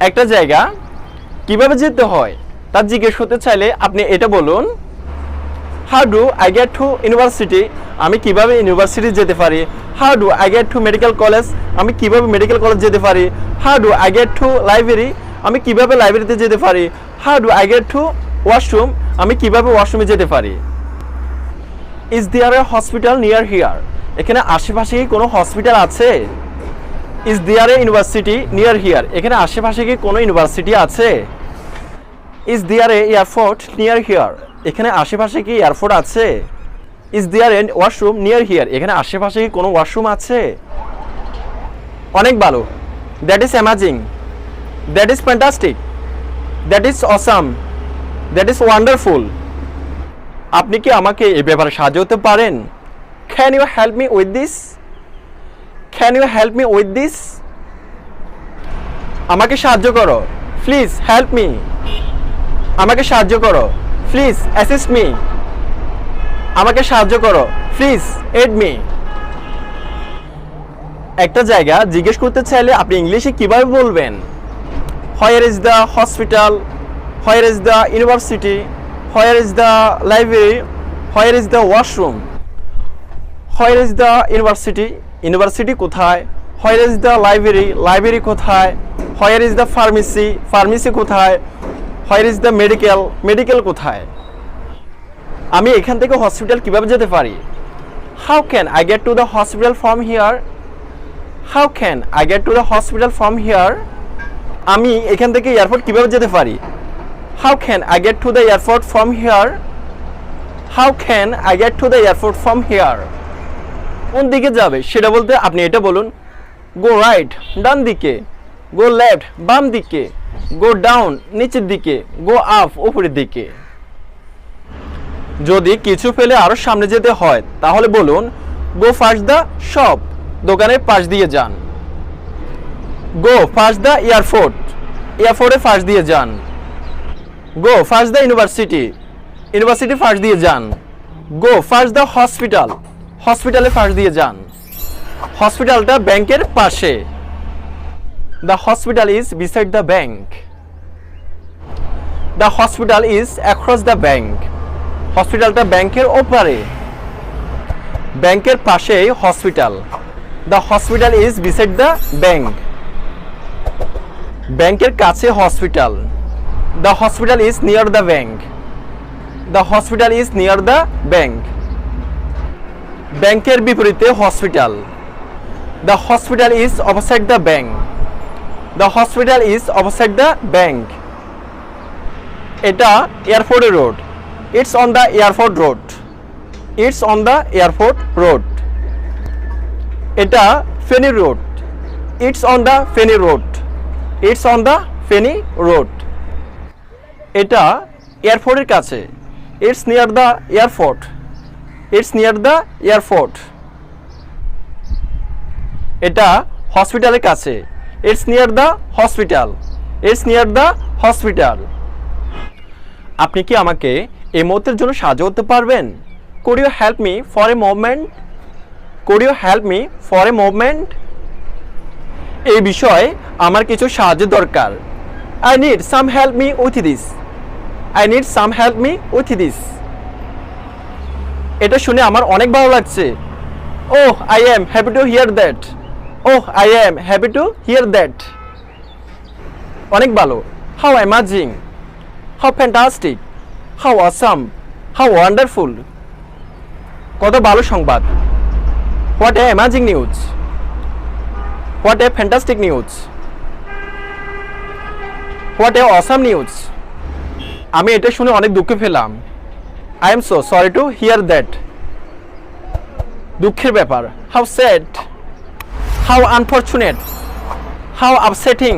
একটা জায়গা কিভাবে যেতে হয় তা জিজ্ঞেস করতে চাইলে আপনি এটা বলুন, how do I get to university, আমি কিভাবে ইউনিভার্সিটি যেতে পারি। How do I get to medical college, আমি কিভাবে মেডিকেল কলেজ যেতে পারি। How do I get to library, আমি কিভাবে লাইব্রেরিতে যেতে পারি। How do I get to washroom, আমি কিভাবে ওয়াশরুমে যেতে পারি। Is there a hospital near here, এখানে আশেপাশে কি কোনো হসপিটাল আছে। Is there a university near here, এখানে আশেপাশে কি কোনো ইউনিভার্সিটি আছে। Is there a airport near here, এখানে আশেপাশে কি এয়ারপোর্ট আছে। Is there a washroom near here, এখানে আশেপাশে কি কোনো ওয়াশরুম আছে। অনেক ভালো। That is amazing, that is fantastic, that is awesome, that is wonderful. আপনি কি আমাকে এই ব্যাপারে সাহায্য করতে পারেন। Can you help me with this, can you help me with this, আমাকে সাহায্য করো, প্লিজ হেল্প মি, আমাকে সাহায্য করো, প্লিজ অ্যাসিস্ট মি, আমাকে সাহায্য করো, প্লিজ এড মি। একটা জায়গা জিজ্ঞেস করতে চাইলে আপনি ইংলিশে কিভাবে বলবেন। Where is the hospital, where is the university, where is the library, where is the washroom. Where is the university, university কোথায়। Where is the library, library কোথায়। Where is the pharmacy, pharmacy কোথায়। Where is the medical, medical কোথায়। আমি এখান থেকে hospital কিভাবে যেতে পারি। How can I get to the hospital from here, how can I get to the hospital from here, আমি এখান থেকে এয়ারপোর্ট কিভাবে যেতে পারি। How can I get to the airport from here, how can I get to the airport from here. কোন দিকে যাবে সেটা বলতে আপনি এটা বলুন, গো রাইট ডান দিকে, গো লেফট বাম দিকে, গো ডাউন নিচের দিকে, গো আপ উপরের দিকে। যদি কিছু ফেলে আরো সামনে যেতে হয় তাহলে বলুন, গো ফাস্ট দ্য শপ, দোকানের পাশ দিয়ে যান। গো ফাস্ট দ্য এয়ারপোর্ট, এয়ারপোর্টের পাশ দিয়ে যান। গো ফাস্ট দ্য ইউনিভার্সিটি, ইউনিভার্সিটির পাশ দিয়ে যান। গো ফাস্ট দ্য হসপিটাল, হসপিটালের পাশ দিয়ে যান। হসপিটালটা ব্যাংকের পাশে। The hospital is beside the bank, the hospital is across the bank, হসপিটালটা ব্যাংকের ওপারে, ব্যাংকের পাশেই hospital. The hospital is beside the bank, ব্যাংকের কাছে hospital. The hospital is near the bank, the hospital is near the bank, ব্যাংকের বিপরীতে hospital. The hospital is opposite the bank, the hospital is opposite the bank. এটা এয়ারপোর্টের road, it's on the airport road, it's on the airport road. এটা Feni road, it's on the Feni road, it's on the Feni road. এটা এয়ারপোর্টের কাছে, it's near the airport, it's near the airport. এটা হসপিটালের কাছে, it's near the hospital, it's near the hospital. আপনি কি আমাকে এই মুহূর্তের জন্য সাহায্য করতে পারবেন। Could you help me for a movement, could you help me for a movement. এই বিষয়ে আমার কিছু সাহায্য দরকার। I need some help me with this, I need some help me with this. এটা শুনে আমার অনেক ভালো লাগছে। Oh I am happy to hear that, oh I am happy to hear that. অনেক ভালো। How amazing, how fantastic, how awesome, how wonderful. কত ভালো সংবাদ। What a amazing news, what a fantastic news, what a awesome news. আমি এটা শুনে অনেক দুঃখ পেলাম। I am so sorry to hear that. দুঃখের ব্যাপার। How sad, how unfortunate, how upsetting.